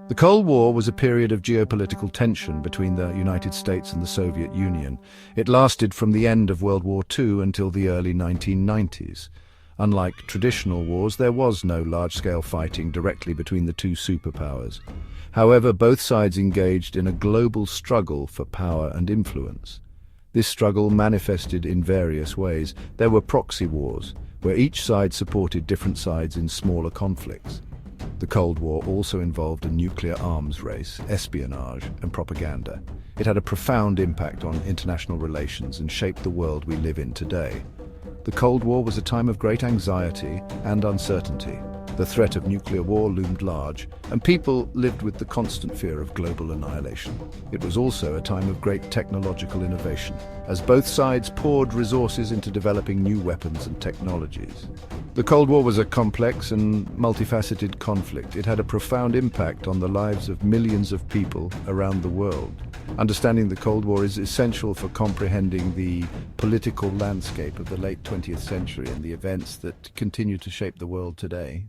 The Cold War was a period of geopolitical tension between the United States and the Soviet Union. It lasted from the end of World War II until the early 1990s. Unlike traditional wars, there was no large-scale fighting directly between the two superpowers. However, both sides engaged in a global struggle for power and influence. This struggle manifested in various ways. There were proxy wars, where each side supported different sides in smaller conflicts. The Cold War also involved a nuclear arms race, espionage, and propaganda. It had a profound impact on international relations and shaped the world we live in today. The Cold War was a time of great anxiety and uncertainty. The threat of nuclear war loomed large, and people lived with the constant fear of global annihilation. It was also a time of great technological innovation, as both sides poured resources into developing new weapons and technologies. The Cold War was a complex and multifaceted conflict. It had a profound impact on the lives of millions of people around the world. Understanding the Cold War is essential for comprehending the political landscape of the late 20th century and the events that continue to shape the world today.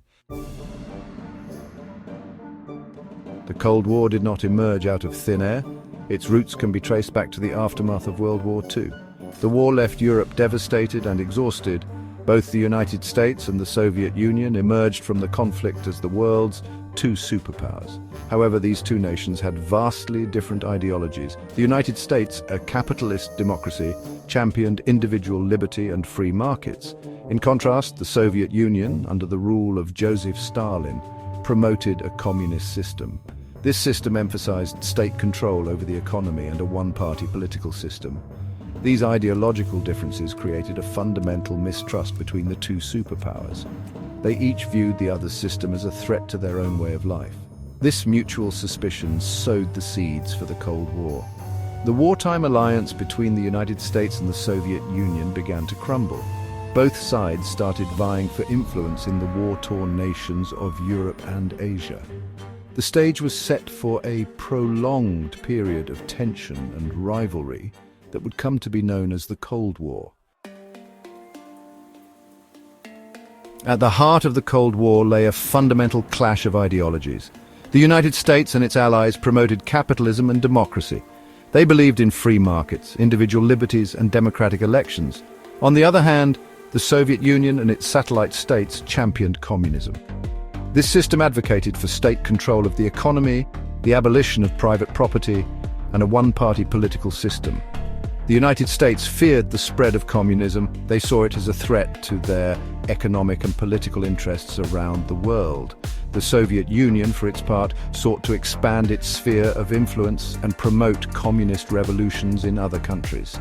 The Cold War did not emerge out of thin air. Its roots can be traced back to the aftermath of World War II. The war left Europe devastated and exhausted. Both the United States and the Soviet Union emerged from the conflict as the world's two superpowers. However, these two nations had vastly different ideologies. The United States, a capitalist democracy, championed individual liberty and free markets. In contrast, the Soviet Union, under the rule of Joseph Stalin, promoted a communist system. This system emphasized state control over the economy and a one-party political system. These ideological differences created a fundamental mistrust between the two superpowers. They each viewed the other's system as a threat to their own way of life. This mutual suspicion sowed the seeds for the Cold War. The wartime alliance between the United States and the Soviet Union began to crumble. Both sides started vying for influence in the war-torn nations of Europe and Asia. The stage was set for a prolonged period of tension and rivalry that would come to be known as the Cold War. At the heart of the Cold War lay a fundamental clash of ideologies. The United States and its allies promoted capitalism and democracy. They believed in free markets, individual liberties, and democratic elections. On the other hand, the Soviet Union and its satellite states championed communism. This system advocated for state control of the economy, the abolition of private property, and a one-party political system. The United States feared the spread of communism. They saw it as a threat to their economic and political interests around the world. The Soviet Union, for its part, sought to expand its sphere of influence and promote communist revolutions in other countries.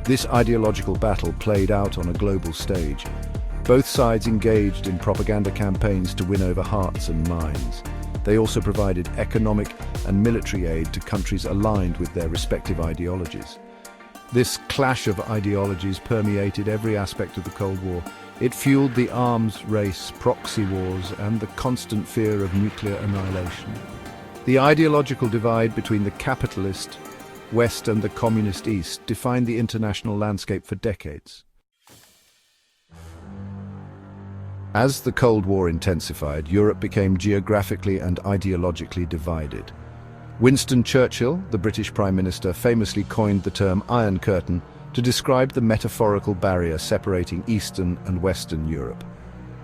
This ideological battle played out on a global stage. Both sides engaged in propaganda campaigns to win over hearts and minds. They also provided economic and military aid to countries aligned with their respective ideologies. This clash of ideologies permeated every aspect of the Cold War. It fueled the arms race, proxy wars, and the constant fear of nuclear annihilation. The ideological divide between the capitalist West and the communist East defined the international landscape for decades. As the Cold War intensified, Europe became geographically and ideologically divided. Winston Churchill, the British Prime Minister, famously coined the term Iron Curtain to describe the metaphorical barrier separating Eastern and Western Europe.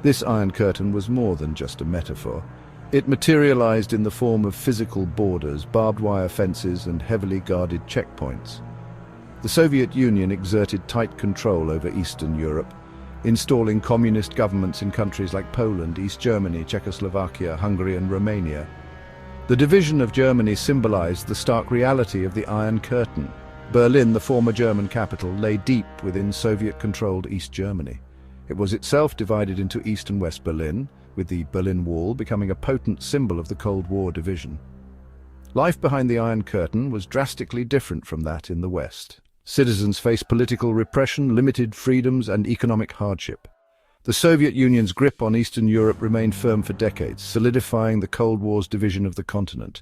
This Iron Curtain was more than just a metaphor. It materialized in the form of physical borders, barbed wire fences, and heavily guarded checkpoints. The Soviet Union exerted tight control over Eastern Europe, installing communist governments in countries like Poland, East Germany, Czechoslovakia, Hungary, and Romania. The division of Germany symbolized the stark reality of the Iron Curtain. Berlin, the former German capital, lay deep within Soviet-controlled East Germany. It was itself divided into East and West Berlin, with the Berlin Wall becoming a potent symbol of the Cold War division. Life behind the Iron Curtain was drastically different from that in the West. Citizens faced political repression, limited freedoms, and economic hardship. The Soviet Union's grip on Eastern Europe remained firm for decades, solidifying the Cold War's division of the continent.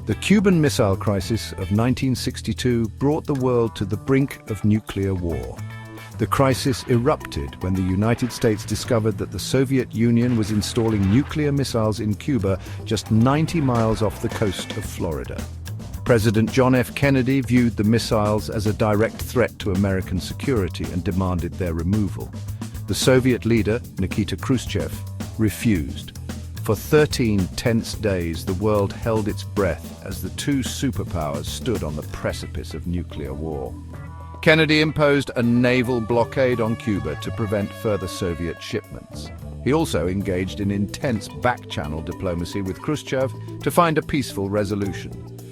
The Cuban Missile Crisis of 1962 brought the world to the brink of nuclear war. The crisis erupted when the United States discovered that the Soviet Union was installing nuclear missiles in Cuba just 90 miles off the coast of Florida. President John F. Kennedy viewed the missiles as a direct threat to American security and demanded their removal. The Soviet leader, Nikita Khrushchev, refused. For 13 tense days, the world held its breath as the two superpowers stood on the precipice of nuclear war. Kennedy imposed a naval blockade on Cuba to prevent further Soviet shipments. He also engaged in intense back-channel diplomacy with Khrushchev to find a peaceful resolution.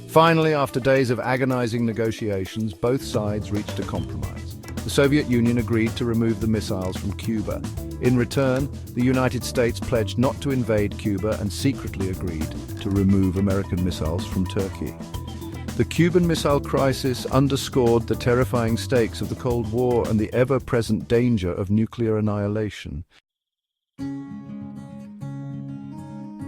Finally, after days of agonizing negotiations, both sides reached a compromise. The Soviet Union agreed to remove the missiles from Cuba. In return, the United States pledged not to invade Cuba and secretly agreed to remove American missiles from Turkey. The Cuban Missile Crisis underscored the terrifying stakes of the Cold War and the ever-present danger of nuclear annihilation.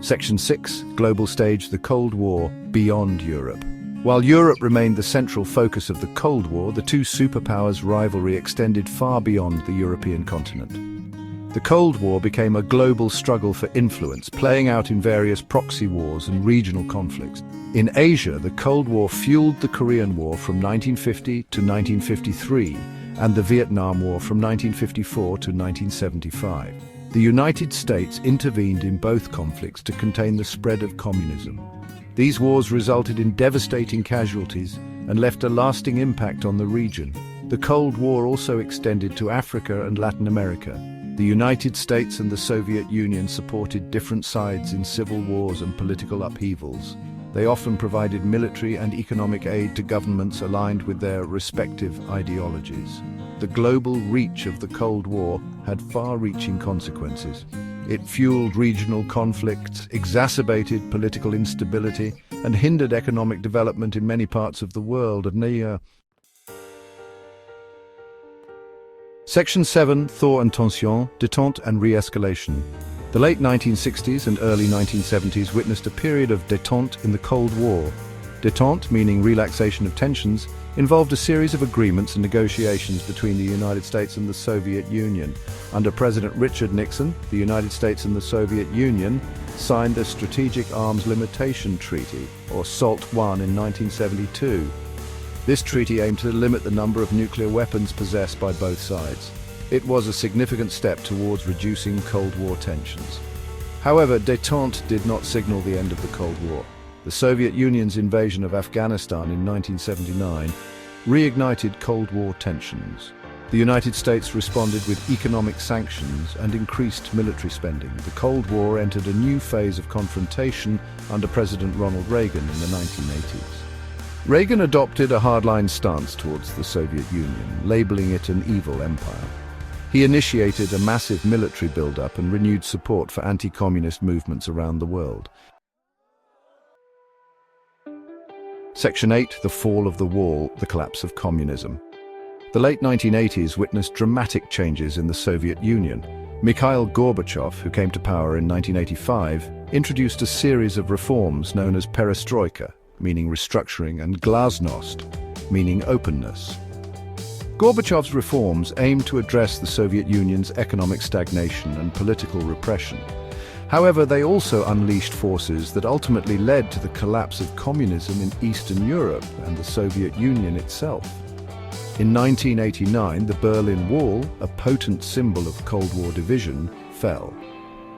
Section 6. Global Stage: The Cold War Beyond Europe. While Europe remained the central focus of the Cold War, the two superpowers' rivalry extended far beyond the European continent. The Cold War became a global struggle for influence, playing out in various proxy wars and regional conflicts. In Asia, the Cold War fueled the Korean War from 1950 to 1953 and the Vietnam War from 1954 to 1975. The United States intervened in both conflicts to contain the spread of communism. These wars resulted in devastating casualties and left a lasting impact on the region. The Cold War also extended to Africa and Latin America. The United States and the Soviet Union supported different sides in civil wars and political upheavals. They often provided military and economic aid to governments aligned with their respective ideologies. The global reach of the Cold War had far-reaching consequences. It fueled regional conflicts, exacerbated political instability, and hindered economic development in many parts of the world. Section 7. Thaw and tension, détente and re-escalation. The late 1960s and early 1970s witnessed a period of détente in the Cold War. Détente, meaning relaxation of tensions, involved a series of agreements and negotiations between the United States and the Soviet Union. Under President Richard Nixon, the United States and the Soviet Union signed the Strategic Arms Limitation Treaty, or SALT I, in 1972. This treaty aimed to limit the number of nuclear weapons possessed by both sides. It was a significant step towards reducing Cold War tensions. However, détente did not signal the end of the Cold War. The Soviet Union's invasion of Afghanistan in 1979 reignited Cold War tensions. The United States responded with economic sanctions and increased military spending. The Cold War entered a new phase of confrontation under President Ronald Reagan in the 1980s. Reagan adopted a hardline stance towards the Soviet Union, labeling it an evil empire. He initiated a massive military buildup and renewed support for anti-communist movements around the world. Section 8. The Fall of the Wall, the Collapse of Communism. The late 1980s witnessed dramatic changes in the Soviet Union. Mikhail Gorbachev, who came to power in 1985, introduced a series of reforms known as perestroika, meaning restructuring, and glasnost, meaning openness. Gorbachev's reforms aimed to address the Soviet Union's economic stagnation and political repression. However, they also unleashed forces that ultimately led to the collapse of communism in Eastern Europe and the Soviet Union itself. In 1989, the Berlin Wall, a potent symbol of Cold War division, fell.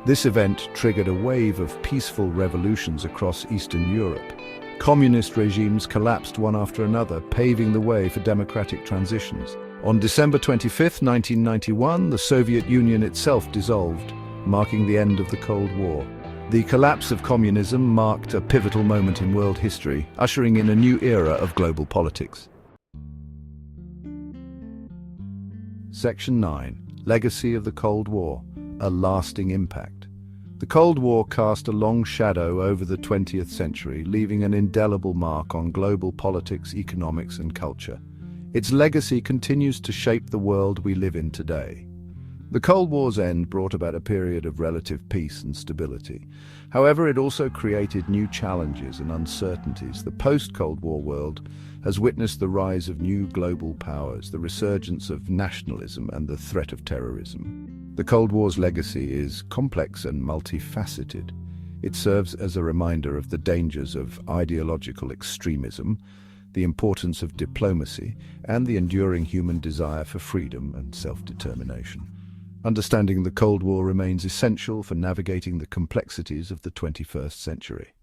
This event triggered a wave of peaceful revolutions across Eastern Europe. Communist regimes collapsed one after another, paving the way for democratic transitions. On December 25, 1991, the Soviet Union itself dissolved, marking the end of the Cold War. The collapse of communism marked a pivotal moment in world history, ushering in a new era of global politics. Section 9. Legacy of the Cold War, a lasting impact. The Cold War cast a long shadow over the 20th century, leaving an indelible mark on global politics, economics, and culture. Its legacy continues to shape the world we live in today. The Cold War's end brought about a period of relative peace and stability. However, it also created new challenges and uncertainties. The post-Cold War world has witnessed the rise of new global powers, the resurgence of nationalism, and the threat of terrorism. The Cold War's legacy is complex and multifaceted. It serves as a reminder of the dangers of ideological extremism, the importance of diplomacy, and the enduring human desire for freedom and self-determination. Understanding the Cold War remains essential for navigating the complexities of the 21st century.